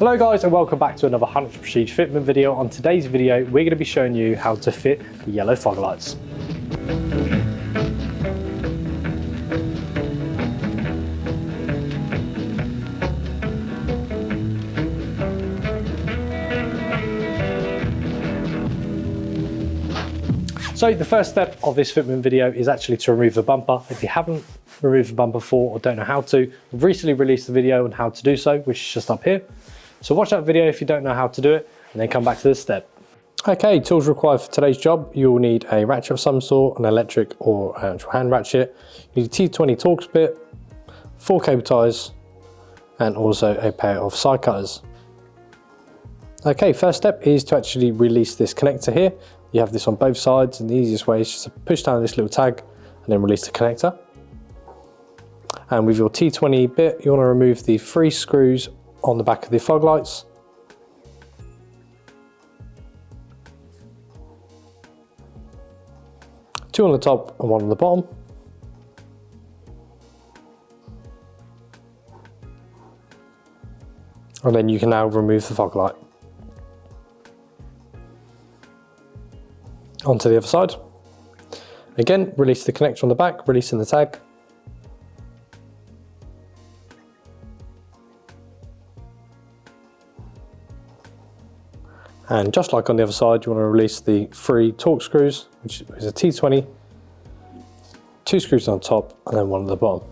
Hello guys and welcome back to another 100 Prestige fitment video. On today's video we're going to be showing you how to fit the yellow fog lights. So the first step of this fitment video is actually to remove the bumper. If you haven't removed the bumper before or don't know how to, we've recently released a video on how to do so, which is just up here. So watch that video if you don't know how to do it, and then come back to this step. Okay, tools required for today's job. You'll need a ratchet of some sort, an electric or actual hand ratchet. You need a T20 Torx bit, 4 cable ties, and also a pair of side cutters. Okay, first step is to actually release this connector here. You have this on both sides, and the easiest way is just to push down this little tag and then release the connector. And with your T20 bit, you want to remove the 3 screws on the back of the fog lights. Two on the top and 1 on the bottom. And then you can now remove the fog light. Onto the other side. Again, release the connector on the back, releasing the tag. And just like on the other side, you want to release the 3 Torx screws, which is a T20, 2 screws on top and then 1 on the bottom.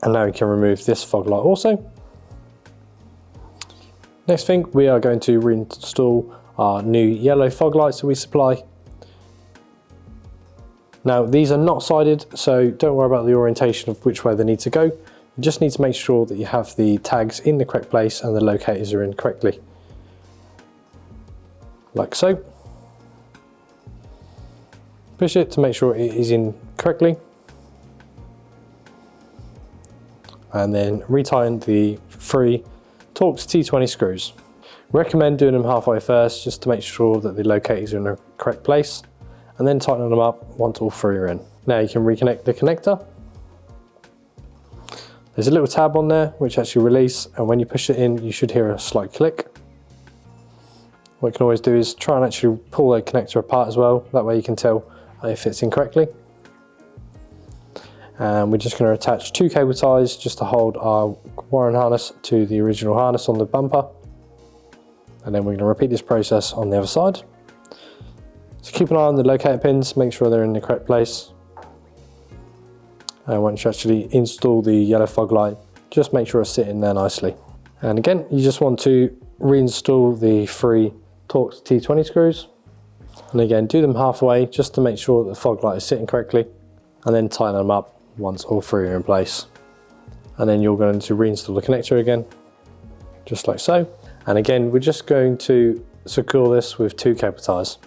And now we can remove this fog light also. Next thing, we are going to reinstall our new yellow fog lights that we supply. Now these are not sided, so don't worry about the orientation of which way they need to go. You just need to make sure that you have the tags in the correct place and the locators are in correctly. Like so. Push it to make sure it is in correctly. And then retighten the 3 Torx T20 screws. Recommend doing them halfway first just to make sure that the locators are in the correct place, and then tighten them up once all 3 are in. Now you can reconnect the connector. There's a little tab on there which actually release, and when you push it in you should hear a slight click. What you can always do is try and actually pull the connector apart as well, that way you can tell if it fits in correctly. And we're just going to attach 2 cable ties just to hold our wiring harness to the original harness on the bumper, and then we're going to repeat this process on the other side. So keep an eye on the locator pins, make sure they're in the correct place. And once you actually install the yellow fog light, just make sure it's sitting there nicely. And again, you just want to reinstall the 3 Torx T20 screws. And again, do them halfway just to make sure that the fog light is sitting correctly, and then tighten them up once all 3 are in place. And then you're going to reinstall the connector again, just like so. And again, we're just going to secure this with 2 cable ties.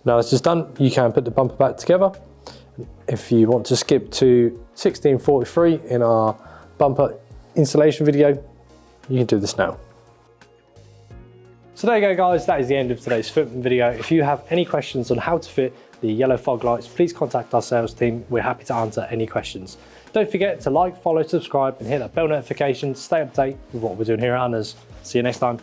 Now this is done, you can put the bumper back together. If you want to skip to 1643 in our bumper installation video, you can do this now. So there you go guys, that is the end of today's fitment video. If you have any questions on how to fit the yellow fog lights, please contact our sales team. We're happy to answer any questions. Don't forget to like, follow, subscribe and hit that bell notification to stay up to date with what we're doing here at Hunters. See you next time.